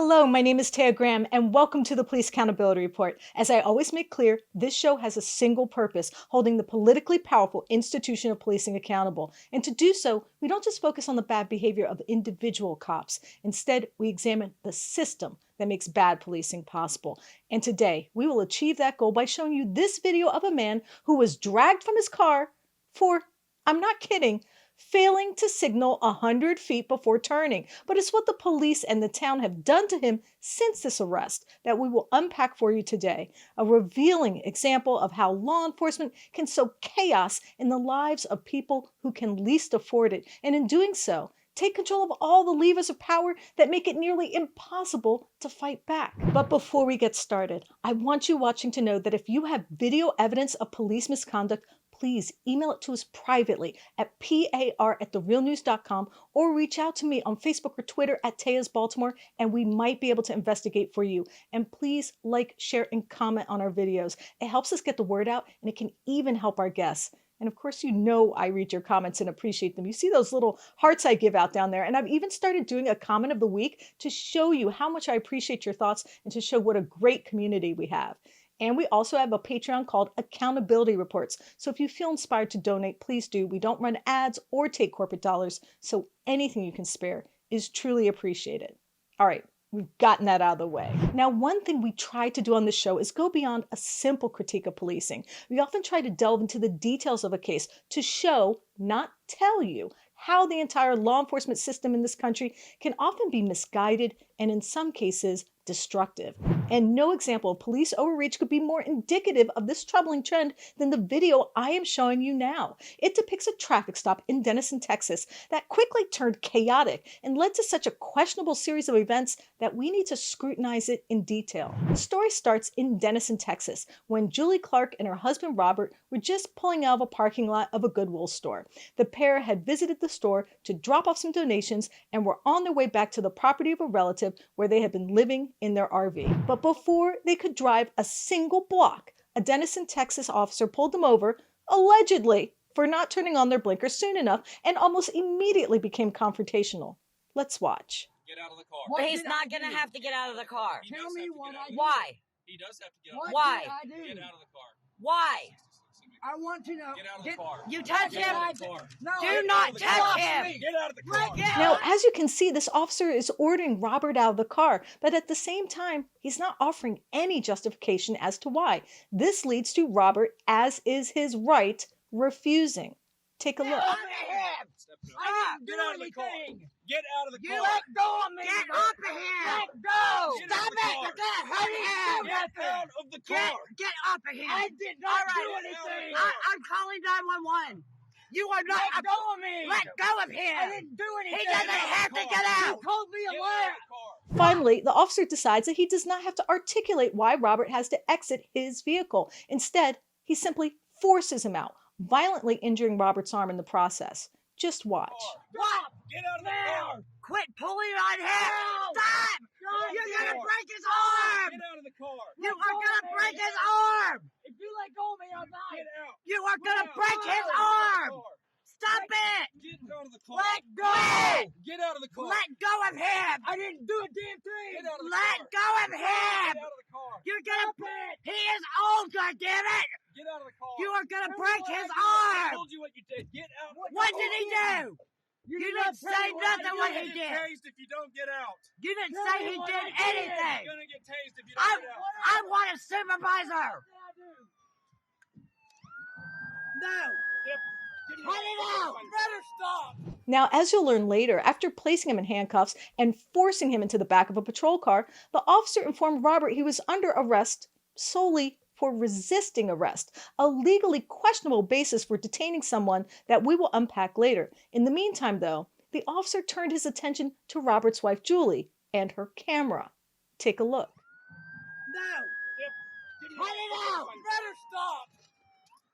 Hello, my name is Taya Graham, and welcome to the Police Accountability Report. As I always make clear, this show has a single purpose, holding the politically powerful institution of policing accountable. And to do so, we don't just focus on the bad behavior of individual cops. Instead, we examine the system that makes bad policing possible. And today, we will achieve that goal by showing you this video of a man who was dragged from his car for, I'm not kidding, failing to signal 100 feet before turning. But it's what the police and the town have done to him since this arrest that we will unpack for you today. A revealing example of how law enforcement can sow chaos in the lives of people who can least afford it. And in doing so, take control of all the levers of power that make it nearly impossible to fight back. But before we get started, I want you watching to know that if you have video evidence of police misconduct, please email it to us privately at par@therealnews.com or reach out to me on Facebook or Twitter at Taya's Baltimore, and we might be able to investigate for you. And please like, share, and comment on our videos. It helps us get the word out, and it can even help our guests. And of course, you know I read your comments and appreciate them. You see those little hearts I give out down there. And I've even started doing a comment of the week to show you how much I appreciate your thoughts and to show what a great community we have. And we also have a Patreon called Accountability Reports. So if you feel inspired to donate, please do. We don't run ads or take corporate dollars, so anything you can spare is truly appreciated. All right, we've gotten that out of the way. Now, one thing we try to do on this show is go beyond a simple critique of policing. We often try to delve into the details of a case to show, not tell you, how the entire law enforcement system in this country can often be misguided and in some cases destructive. And no example of police overreach could be more indicative of this troubling trend than the video I am showing you now. It depicts a traffic stop in Dennison, Texas that quickly turned chaotic and led to such a questionable series of events that we need to scrutinize it in detail. The story starts in Dennison, Texas, when Julie Clark and her husband Robert were just pulling out of a parking lot of a Goodwill store. The pair had visited the store to drop off some donations and were on their way back to the property of a relative where they had been living in their RV. But before they could drive a single block, a Dennison, Texas officer pulled them over, allegedly, for not turning on their blinkers soon enough, and almost immediately became confrontational. Let's watch. Get out of the car. But he's not going to have to get out of the car. Tell me what I did. Why? He does have to get out. Why? Get out of the car. Why? I want to know. Get out of the car. You touch him. No, do not touch him. Get out of the car. Now, as you can see, this officer is ordering Robert out of the car, but at the same time, he's not offering any justification as to why. This leads to Robert, as is his right, refusing. Take a look. I didn't get out of the car. Get out of the car. You let go of me. Get off of him. Let go. Stop it. You're going to hurt him. Get out of the car. Get off of him. I did not do anything. I'm calling 911. You are not. Let go of me. Let go of him. I didn't do anything. He doesn't have to get out. You called me a liar. Finally, the officer decides that he does not have to articulate why Robert has to exit his vehicle. Instead, he simply forces him out, violently injuring Robert's arm in the process. Just watch. Stop. Get out of the car. Quit pulling on him. Stop. You're going to break his arm. Get out of the car. You are going to break his arm. If you let go of me, I'm not. Get out. You are going to break his arm. Stop it. Get out of the car. Let go. Get out of the car. Let go of him. I didn't do a damn thing. Get out of the Let car. go of him. Get out of the car. You're going to. He is old, goddammit. Get out of the car. You are going to break his I arm. told you what you did. Get out. What did he do? You didn't say nothing what he did. Tased if you don't get out. You didn't say he did anything. You're gonna get tased if you don't get out. I want a supervisor. No. Cut it out. Better stop. Now, as you'll learn later, after placing him in handcuffs and forcing him into the back of a patrol car, the officer informed Robert he was under arrest solely for resisting arrest, a legally questionable basis for detaining someone that we will unpack later. In the meantime, though, the officer turned his attention to Robert's wife, Julie, and her camera. Take a look. No. Cut it out. Better stop.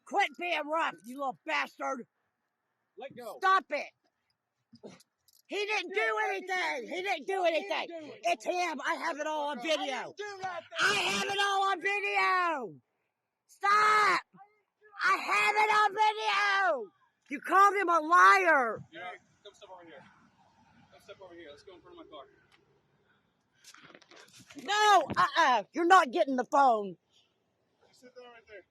Quit being rough, you little bastard. Let go. Stop it. He didn't do anything. He didn't do anything. It's him. I have it all on video. I have it all on video. Stop. I have it on video. You called him a liar. Yeah, come step over here. Come step over here. Let's go in front of my car. No, you're not getting the phone. Sit down right there.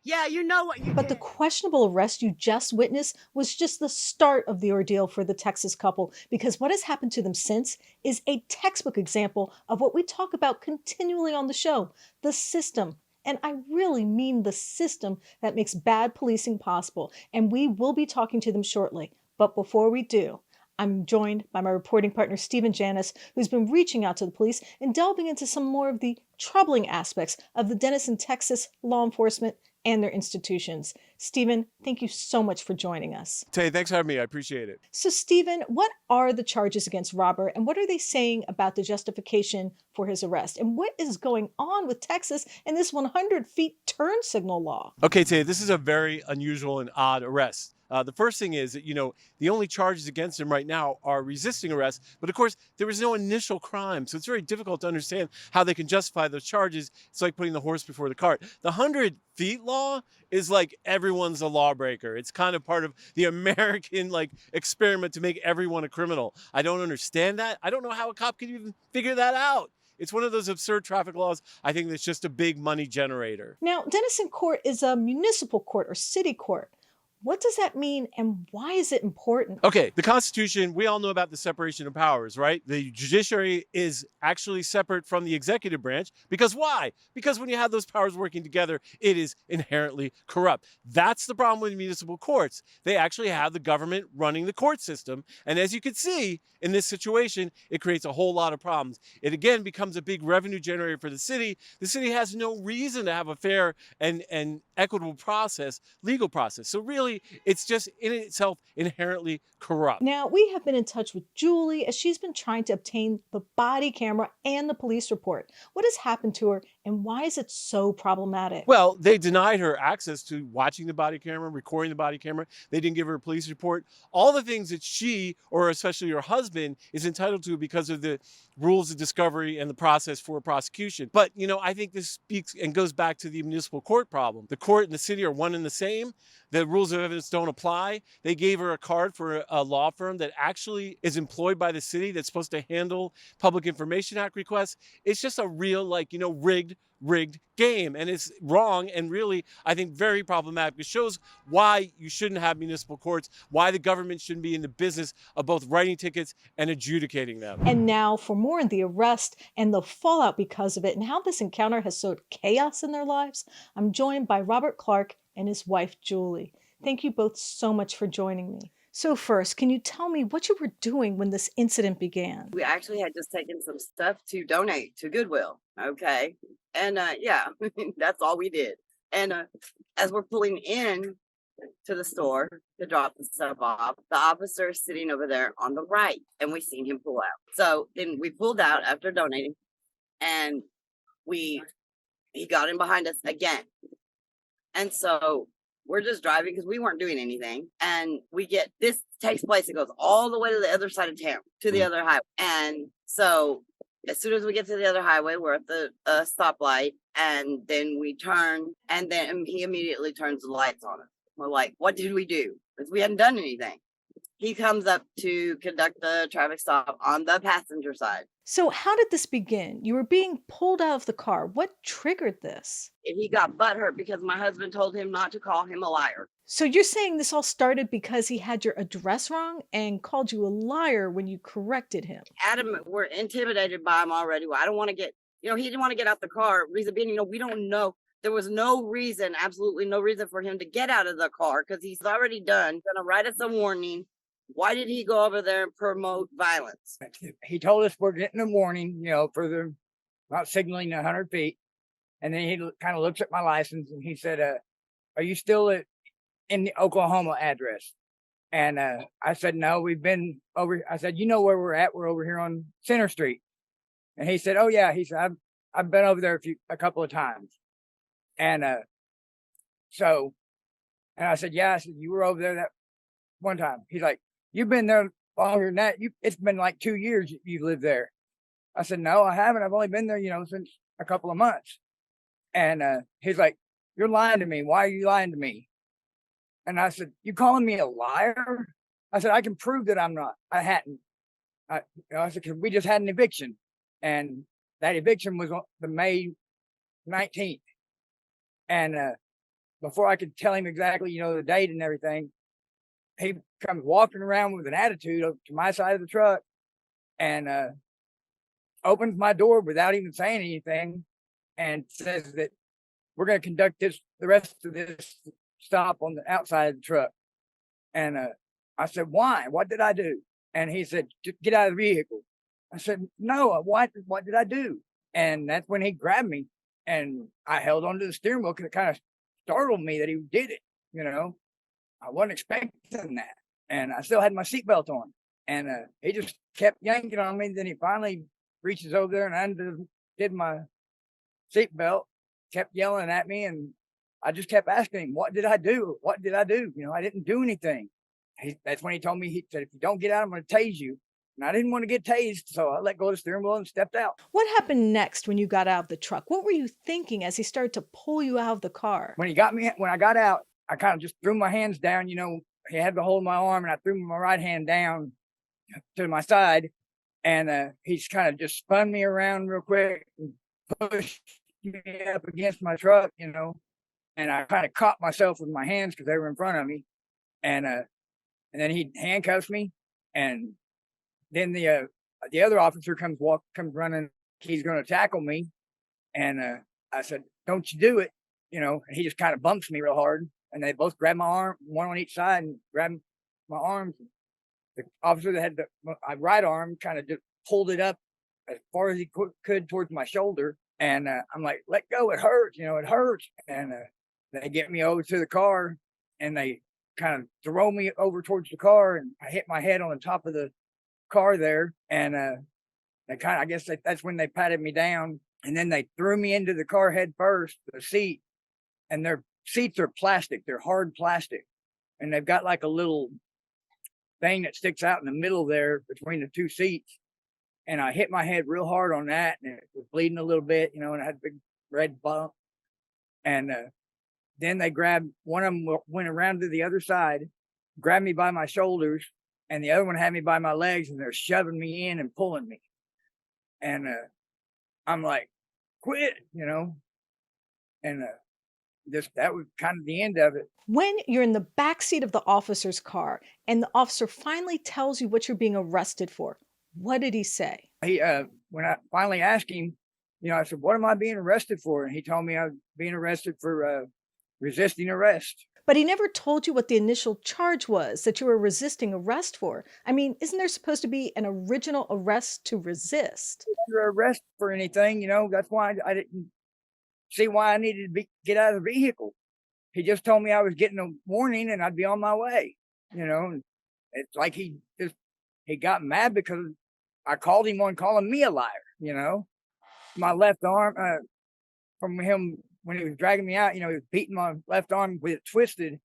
Yeah, you know what you But the did. questionable arrest you just witnessed was just the start of the ordeal for the Texas couple, because what has happened to them since is a textbook example of what we talk about continually on the show: the system. And I really mean the system that makes bad policing possible. And we will be talking to them shortly. But before we do, I'm joined by my reporting partner, Stephen Janis, who's been reaching out to the police and delving into some more of the troubling aspects of the Dennison, Texas law enforcement and their institutions. Stephen, thank you so much for joining us. Tay, thanks for having me. I appreciate it. So, Stephen, what are the charges against Robert, and what are they saying about the justification for his arrest? And what is going on with Texas and this 100 feet turn signal law? Okay, Tay, this is a very unusual and odd arrest. The first thing is that, the only charges against him right now are resisting arrest. But of course, there was no initial crime. So it's very difficult to understand how they can justify those charges. It's like putting the horse before the cart. The 100 feet law is like everyone's a lawbreaker. It's kind of part of the American experiment to make everyone a criminal. I don't understand that. I don't know how a cop can even figure that out. It's one of those absurd traffic laws. I think that's just a big money generator. Now, Dennison Court is a municipal court or city court. What does that mean, and why is it important? Okay, the Constitution, we all know about the separation of powers, right? The judiciary is actually separate from the executive branch. Because why? Because when you have those powers working together, it is inherently corrupt. That's the problem with municipal courts. They actually have the government running the court system. And as you can see, in this situation, it creates a whole lot of problems. It again becomes a big revenue generator for the city. The city has no reason to have a fair and equitable process, legal process. So really, it's just in itself inherently corrupt. Now, we have been in touch with Julie as she's been trying to obtain the body camera and the police report. What has happened to her, and why is it so problematic? Well, they denied her access to watching the body camera, recording the body camera. They didn't give her a police report. All the things that she, or especially her husband, is entitled to because of the rules of discovery and the process for prosecution. But, I think this speaks and goes back to the municipal court problem. The court and the city are one and the same. The rules of evidence don't apply. They gave her a card for a law firm that actually is employed by the city that's supposed to handle Public Information Act requests. It's just a real, rigged game, and it's wrong and really, I think, very problematic. It shows why you shouldn't have municipal courts, why the government shouldn't be in the business of both writing tickets and adjudicating them. And now for more on the arrest and the fallout because of it and how this encounter has sowed chaos in their lives, I'm joined by Robert Clark and his wife, Julie. Thank you both so much for joining me. So first, can you tell me what you were doing when this incident began? We actually had just taken some stuff to donate to Goodwill. Okay. And yeah, that's all we did. And as we're pulling in to the store to drop the stuff off, the officer is sitting over there on the right, and we seen him pull out. So then we pulled out after donating, and he got in behind us again. And so we're just driving because we weren't doing anything. And this takes place. It goes all the way to the other side of town, to the other highway. And so as soon as we get to the other highway, we're at the stoplight, and then we turn, and then he immediately turns the lights on us. We're like, what did we do? Because we hadn't done anything. He comes up to conduct the traffic stop on the passenger side. So how did this begin? You were being pulled out of the car. What triggered this? And he got butthurt because my husband told him not to call him a liar. So you're saying this all started because he had your address wrong and called you a liar when you corrected him? Adam, we're intimidated by him already. I don't want to get, he didn't want to get out the car. Reason being, we don't know. There was no reason, absolutely no reason for him to get out of the car because he's already done. Going to write us a warning. Why did he go over there and promote violence? He told us we're getting a warning, for the not signaling 100 feet. And then he kind of looks at my license and he said, are you still in the Oklahoma address? And I said, no, we've been over. I said, you know where we're at? We're over here on Center Street. And he said, oh yeah. He said, I've been over there a couple of times. And and I said, yeah. I said, you were over there that one time. He's like, you've been there longer than that. It's been like 2 years you lived there. I said, no, I haven't. I've only been there, since a couple of months. And he's like, you're lying to me. Why are you lying to me? And I said, you calling me a liar? I said, I can prove that I'm not. I hadn't. I said, 'cause we just had an eviction, and that eviction was on the May 19th. And before I could tell him exactly, the date and everything, he comes walking around with an attitude to my side of the truck and opens my door without even saying anything and says that we're going to conduct the rest of this stop on the outside of the truck. And I said, why? What did I do? And he said, just get out of the vehicle. I said, no, what did I do? And that's when he grabbed me, and I held onto the steering wheel because it kind of startled me that he did it. I wasn't expecting that. And I still had my seatbelt on. And he just kept yanking on me. Then he finally reaches over there and undid my seatbelt, kept yelling at me. And I just kept asking him, what did I do? What did I do? I didn't do anything. That's when he told me, he said, if you don't get out, I'm going to tase you. And I didn't want to get tased, so I let go of the steering wheel and stepped out. What happened next when you got out of the truck? What were you thinking as he started to pull you out of the car? When I got out, I kind of just threw my hands down. He had to hold my arm, and I threw my right hand down to my side, and he's kind of just spun me around real quick and pushed me up against my truck, and I kind of caught myself with my hands because they were in front of me, and then he handcuffs me, and then the other officer comes running. He's going to tackle me, and I said, "Don't you do it?" And he just kind of bumps me real hard, and they both grab my arm, one on each side, and grab my arms. The officer that had my right arm kind of just pulled it up as far as he could towards my shoulder, and I'm like, "Let go! It hurts! It hurts!" And they get me over to the car, and they kind of throw me over towards the car, and I hit my head on the top of the car there, and I guess that's when they patted me down, and then they threw me into the car head first, the seat, and their seats are plastic, they're hard plastic, and they've got like a little thing that sticks out in the middle there between the two seats, and I hit my head real hard on that, and it was bleeding a little bit, and I had a big red bump, and then they grabbed one of them, went around to the other side, grabbed me by my shoulders, and the other one had me by my legs, and they're shoving me in and pulling me. And I'm like, quit, and that was kind of the end of it. When you're in the backseat of the officer's car and the officer finally tells you what you're being arrested for, what did he say? When I finally asked him, I said, what am I being arrested for? And he told me I was being arrested for resisting arrest. But he never told you what the initial charge was that you were resisting arrest for. I mean, isn't there supposed to be an original arrest to resist? If you're arrested for anything, that's why I didn't see why I needed to get out of the vehicle. He just told me I was getting a warning and I'd be on my way. It's like he got mad because I called him on calling me a liar. My left arm from him. When he was dragging me out, he was beating my left arm with it twisted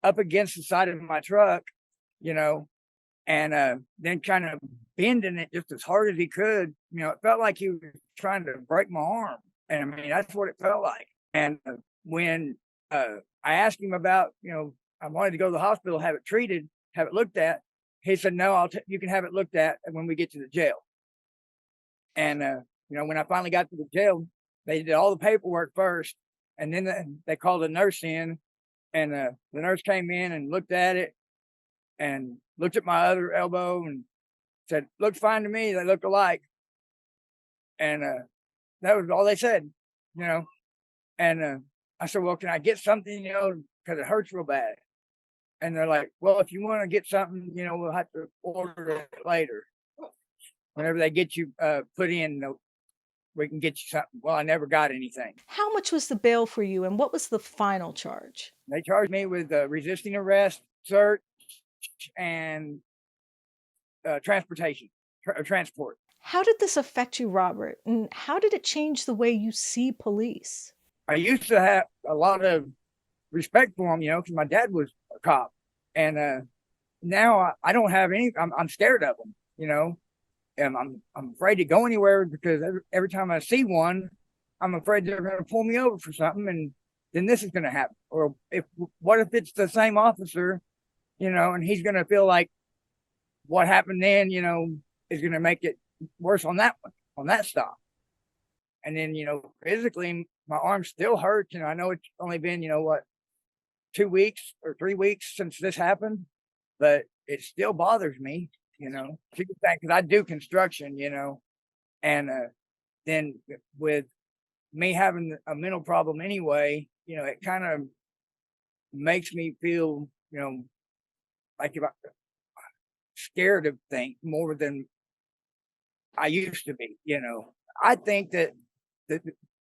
up against the side of my truck, and then kind of bending it just as hard as he could. It felt like he was trying to break my arm. And I mean, that's what it felt like. And when I asked him about, I wanted to go to the hospital, have it treated, have it looked at, he said, no, you can have it looked at when we get to the jail. And, when I finally got to the jail, they did all the paperwork first. And then they called a nurse in, and the nurse came in and looked at it and looked at my other elbow and said, looks fine to me. They look alike. And that was all they said, And I said, well, can I get something, because it hurts real bad. And they're like, well, if you want to get something, we'll have to order it later. Whenever they get you put in, we can get you something. Well, I never got anything. How much was the bail for you, and what was the final charge? They charged me with resisting arrest, search, and transportation, transport. How did this affect you, Robert? And how did it change the way you see police? I used to have a lot of respect for them, because my dad was a cop. And now I don't have any, I'm scared of them, And I'm afraid to go anywhere because every time I see one, I'm afraid they're going to pull me over for something, and then this is going to happen. Or what if it's the same officer, and he's going to feel like what happened then, is going to make it worse on that one, on that stop. And then, physically, my arm still hurts. I know it's only been, 2 weeks or 3 weeks since this happened, but it still bothers me, because I do construction, and then with me having a mental problem anyway, it kind of makes me feel, like if I'm scared of things more than I used to be. I think that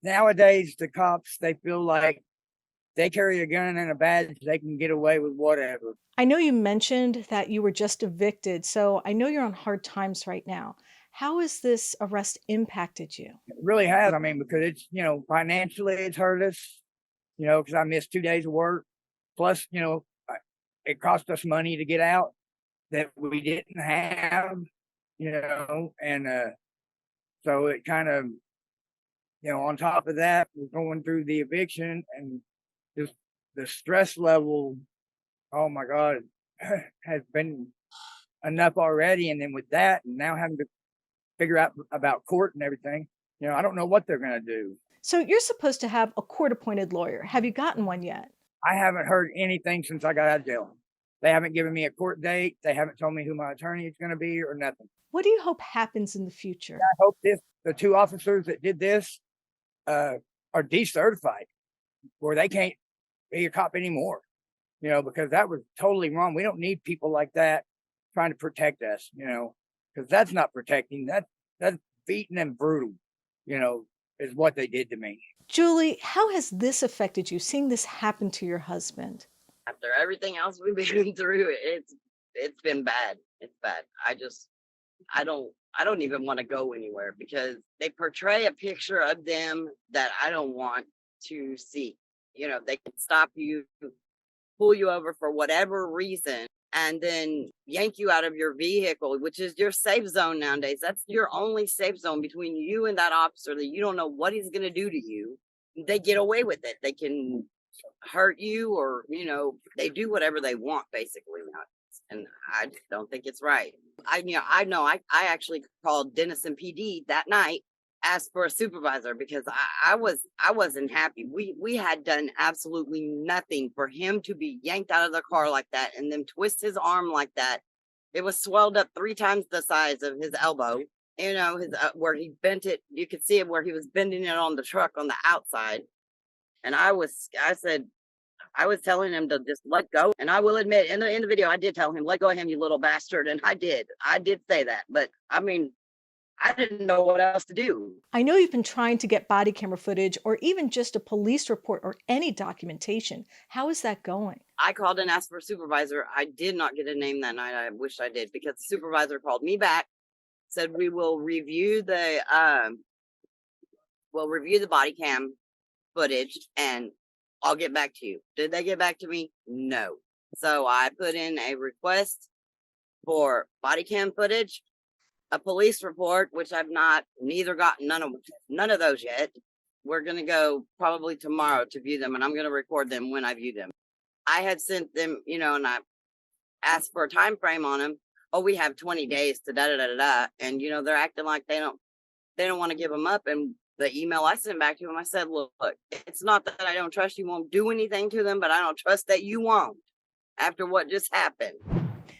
nowadays the cops, they feel like they carry a gun and a badge, they can get away with whatever. I know you mentioned that you were just evicted, so I know you're on hard times right now. How has this arrest impacted you? It really has. I mean, because it's, financially it's hurt us, because I missed 2 days of work. Plus, it cost us money to get out that we didn't have, and so it kind of, on top of that, we're going through the eviction and just the stress level, oh my God, has been enough already. And then with that, and now having to figure out about court and everything, I don't know what they're going to do. So you're supposed to have a court-appointed lawyer. Have you gotten one yet? I haven't heard anything since I got out of jail. They haven't given me a court date. They haven't told me who my attorney is going to be or nothing. What do you hope happens in the future? I hope the 2 officers that did this are decertified, where they can't be a cop anymore, because that was totally wrong. We don't need people like that trying to protect us, because that's not protecting. That's beating and brutal, is what they did to me. Julie, how has this affected you, seeing this happen to your husband? After everything else we've been through, it's been bad. It's bad. I don't even want to go anywhere because they portray a picture of them that I don't want to see. They can stop you, pull you over for whatever reason, and then yank you out of your vehicle, which is your safe zone nowadays. That's your only safe zone between you and that officer that you don't know what he's going to do to you. They get away with it. They can hurt you or, they do whatever they want basically nowadays. And I just don't think it's right. I actually called Dennison PD that night, asked for a supervisor because I wasn't happy. We had done absolutely nothing for him to be yanked out of the car like that and then twist his arm like that. It was swelled up 3 times the size of his elbow. His where he bent it, you could see it where he was bending it on the truck on the outside. And I was telling him to just let go. And I will admit, in the video, I did tell him, let go of him, you little bastard. And I did say that. But I mean, I didn't know what else to do. I know you've been trying to get body camera footage or even just a police report or any documentation. How is that going? I called and asked for a supervisor. I did not get a name that night. I wish I did because the supervisor called me back, said we will review the body cam footage and I'll get back to you. Did they get back to me? No. So I put in a request for body cam footage, a police report, which I've neither gotten none of those yet. We're going to go probably tomorrow to view them and I'm going to record them when I view them. I had sent them, and I asked for a time frame on them. Oh, we have 20 days to da-da-da-da-da. And, they're acting like they don't want to give them up. And the email I sent back to him, I said, look, it's not that I don't trust you won't do anything to them, but I don't trust that you won't after what just happened.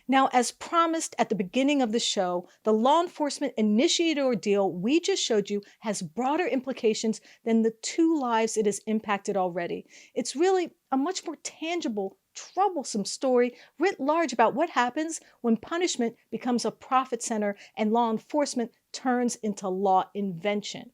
Now, as promised at the beginning of the show, the law enforcement initiated ordeal we just showed you has broader implications than the 2 lives it has impacted already. It's really a much more tangible, troublesome story writ large about what happens when punishment becomes a profit center and law enforcement turns into law invention.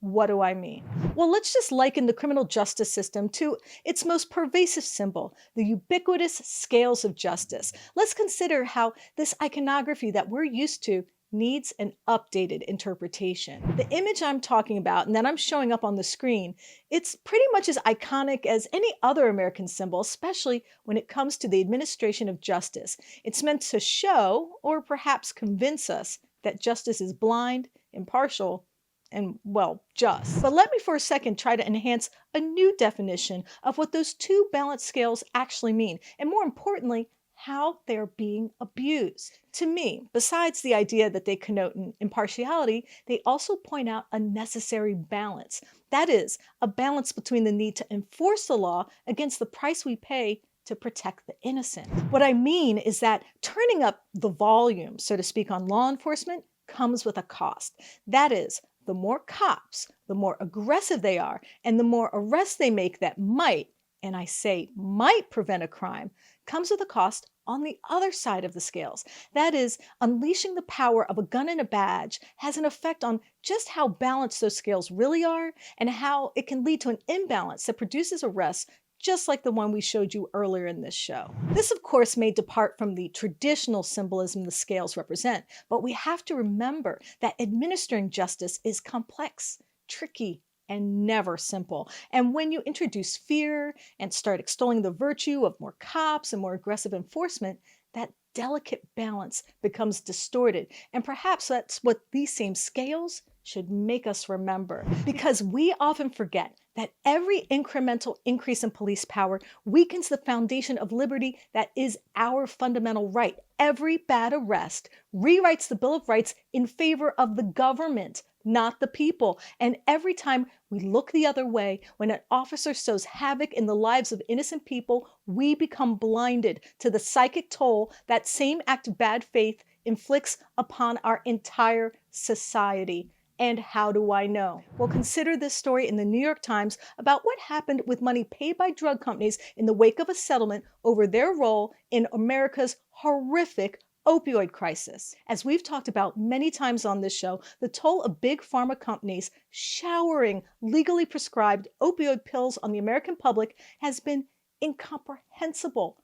What do I mean? Well, let's just liken the criminal justice system to its most pervasive symbol, the ubiquitous scales of justice. Let's consider how this iconography that we're used to needs an updated interpretation. The image I'm talking about and that I'm showing up on the screen, it's pretty much as iconic as any other American symbol, especially when it comes to the administration of justice. It's meant to show, or perhaps convince us, that justice is blind, impartial, and, well, just. But let me for a second try to enhance a new definition of what those 2 balanced scales actually mean, and more importantly, how they're being abused. To me, besides the idea that they connote an impartiality, they also point out a necessary balance. That is, a balance between the need to enforce the law against the price we pay to protect the innocent. What I mean is that turning up the volume, so to speak, on law enforcement comes with a cost. That is, the more cops, the more aggressive they are, and the more arrests they make that might, and I say might, prevent a crime, comes with a cost on the other side of the scales. That is, unleashing the power of a gun and a badge has an effect on just how balanced those scales really are and how it can lead to an imbalance that produces arrests just like the one we showed you earlier in this show. This, of course, may depart from the traditional symbolism the scales represent, but we have to remember that administering justice is complex, tricky, and never simple. And when you introduce fear and start extolling the virtue of more cops and more aggressive enforcement, that delicate balance becomes distorted. And perhaps that's what these same scales should make us remember. Because we often forget that every incremental increase in police power weakens the foundation of liberty that is our fundamental right. Every bad arrest rewrites the Bill of Rights in favor of the government, not the people. And every time we look the other way, when an officer sows havoc in the lives of innocent people, we become blinded to the psychic toll that same act of bad faith inflicts upon our entire society. And how do I know? Well, consider this story in the New York Times about what happened with money paid by drug companies in the wake of a settlement over their role in America's horrific opioid crisis. As we've talked about many times on this show, the toll of big pharma companies showering legally prescribed opioid pills on the American public has been incomprehensible.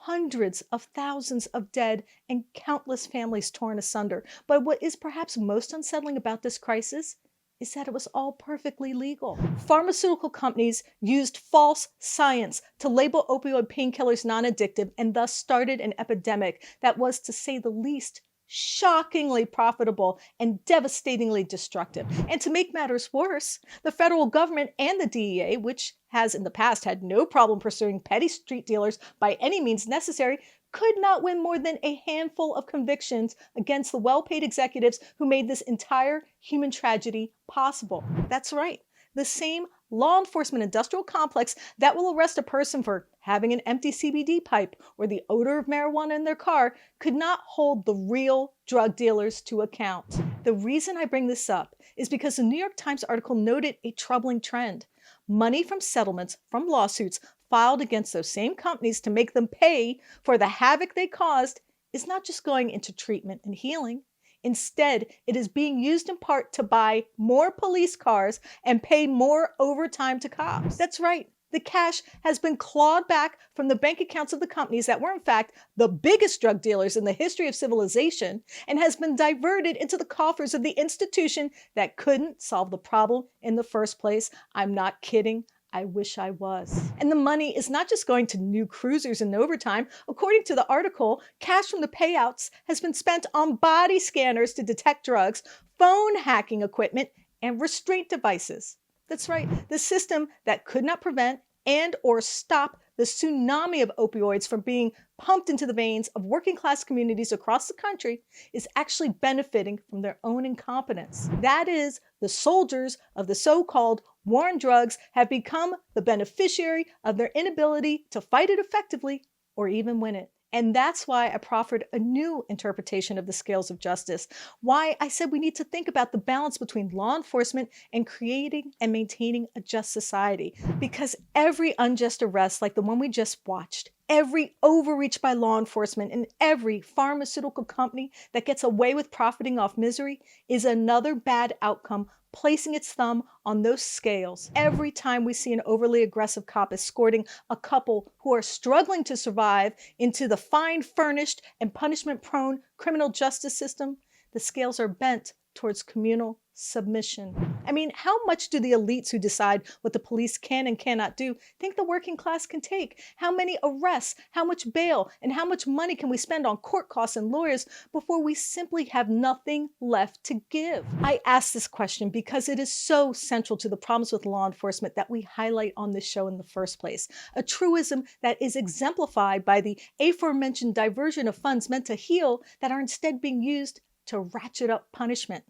Hundreds of thousands of dead and countless families torn asunder. But what is perhaps most unsettling about this crisis is that it was all perfectly legal. Pharmaceutical companies used false science to label opioid painkillers non-addictive and thus started an epidemic that was, to say the least, shockingly profitable and devastatingly destructive. And to make matters worse, the federal government and the DEA, which has in the past had no problem pursuing petty street dealers by any means necessary, could not win more than a handful of convictions against the well-paid executives who made this entire human tragedy possible. That's right. The same law enforcement industrial complex that will arrest a person for having an empty CBD pipe or the odor of marijuana in their car could not hold the real drug dealers to account. The reason I bring this up is because the New York Times article noted a troubling trend. Money from settlements from lawsuits filed against those same companies to make them pay for the havoc they caused is not just going into treatment and healing. Instead, it is being used in part to buy more police cars and pay more overtime to cops. That's right. The cash has been clawed back from the bank accounts of the companies that were in fact the biggest drug dealers in the history of civilization and has been diverted into the coffers of the institution that couldn't solve the problem in the first place. I'm not kidding. I wish I was. And the money is not just going to new cruisers and overtime. According to the article, cash from the payouts has been spent on body scanners to detect drugs, phone hacking equipment, and restraint devices. That's right, the system that could not prevent and or stop the tsunami of opioids from being pumped into the veins of working class communities across the country is actually benefiting from their own incompetence. That is, the soldiers of the so-called war on drugs have become the beneficiary of their inability to fight it effectively or even win it. And that's why I proffered a new interpretation of the scales of justice, why I said we need to think about the balance between law enforcement and creating and maintaining a just society. Because every unjust arrest like the one we just watched, every overreach by law enforcement, and every pharmaceutical company that gets away with profiting off misery is another bad outcome placing its thumb on those scales. Every time we see an overly aggressive cop escorting a couple who are struggling to survive into the fine-furnished and punishment-prone criminal justice system, the scales are bent towards communal submission. I mean, how much do the elites who decide what the police can and cannot do think the working class can take? How many arrests, how much bail, and how much money can we spend on court costs and lawyers before we simply have nothing left to give? I ask this question because it is so central to the problems with law enforcement that we highlight on this show in the first place. A truism that is exemplified by the aforementioned diversion of funds meant to heal that are instead being used to ratchet up punishment.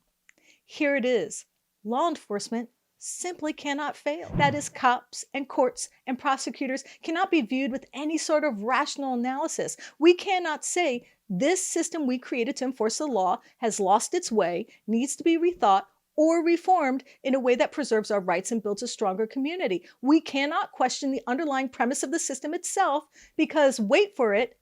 Here it is. Law enforcement simply cannot fail. That is, cops and courts and prosecutors cannot be viewed with any sort of rational analysis. We cannot say this system we created to enforce the law has lost its way, needs to be rethought, or reformed in a way that preserves our rights and builds a stronger community. We cannot question the underlying premise of the system itself because, wait for it,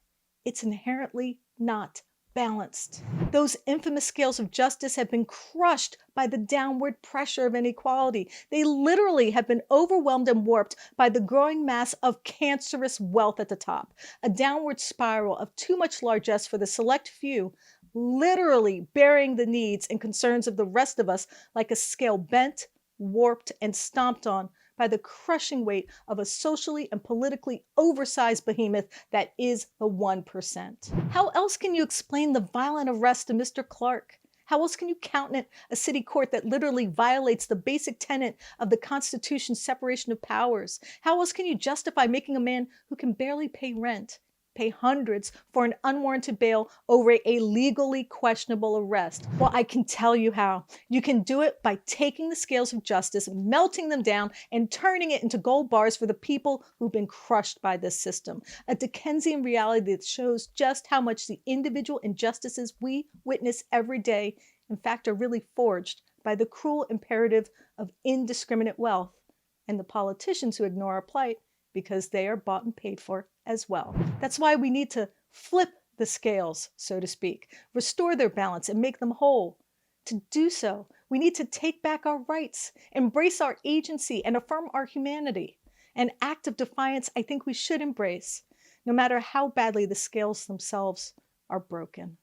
it's inherently not balanced. Those infamous scales of justice have been crushed by the downward pressure of inequality. They literally have been overwhelmed and warped by the growing mass of cancerous wealth at the top. A downward spiral of too much largesse for the select few, literally burying the needs and concerns of the rest of us like a scale bent, warped, and stomped on by the crushing weight of a socially and politically oversized behemoth that is the 1%. How else can you explain the violent arrest of Mr. Clark? How else can you countenance a city court that literally violates the basic tenet of the Constitution's separation of powers? How else can you justify making a man who can barely pay rent pay hundreds for an unwarranted bail over a legally questionable arrest? Well, I can tell you how. You can do it by taking the scales of justice, melting them down, and turning it into gold bars for the people who've been crushed by this system. A Dickensian reality that shows just how much the individual injustices we witness every day, in fact, are really forged by the cruel imperative of indiscriminate wealth and the politicians who ignore our plight because they are bought and paid for as well. That's why we need to flip the scales, so to speak, restore their balance and make them whole. To do so, we need to take back our rights, embrace our agency, and affirm our humanity. An act of defiance I think we should embrace, no matter how badly the scales themselves are broken.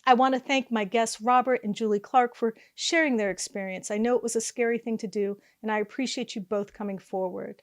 I want to thank my guests Robert and Julie Clark for sharing their experience. I know it was a scary thing to do, and I appreciate you both coming forward.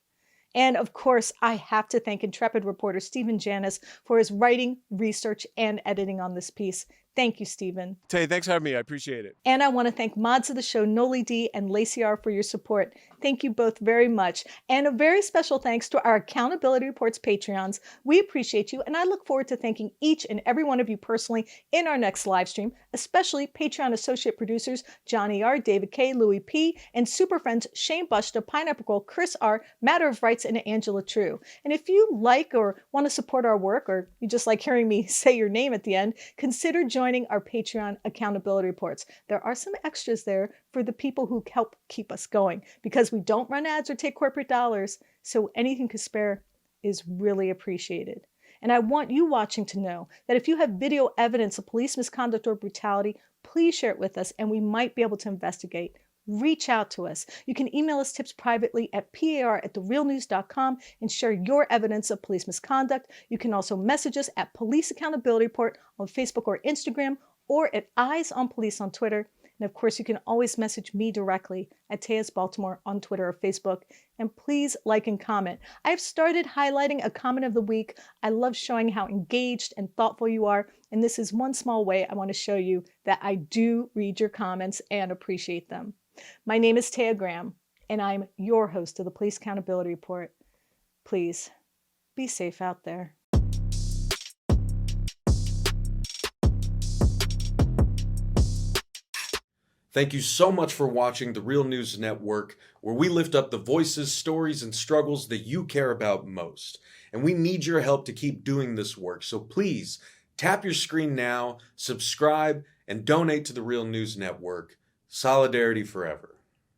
And of course, I have to thank intrepid reporter Stephen Janis for his writing, research, and editing on this piece. Thank you, Stephen. Tay, thanks for having me. I appreciate it. And I want to thank mods of the show, Noli D and Lacey R, for your support. Thank you both very much. And a very special thanks to our Accountability Reports Patreons. We appreciate you, and I look forward to thanking each and every one of you personally in our next live stream, especially Patreon associate producers Johnny R, David K, Louis P, and super friends Shane Bushta, Pineapple Girl, Chris R, Matter of Rights, and Angela True. And if you like or want to support our work, or you just like hearing me say your name at the end, consider joining our Patreon Accountability Reports. There are some extras there for the people who help keep us going because we don't run ads or take corporate dollars, so anything you can spare is really appreciated. And I want you watching to know that if you have video evidence of police misconduct or brutality, please share it with us and we might be able to investigate. Reach out to us. You can email us tips privately at par@therealnews.com and share your evidence of police misconduct. You can also message us at Police Accountability Report on Facebook or Instagram, or at Eyes on Police on Twitter. And of course, you can always message me directly at Taya's Baltimore on Twitter or Facebook. And please like and comment. I've started highlighting a comment of the week. I love showing how engaged and thoughtful you are. And this is one small way I want to show you that I do read your comments and appreciate them. My name is Taya Graham, and I'm your host of the Police Accountability Report. Please, be safe out there. Thank you so much for watching The Real News Network, where we lift up the voices, stories, and struggles that you care about most. And we need your help to keep doing this work, so please tap your screen now, subscribe, and donate to The Real News Network. Solidarity forever.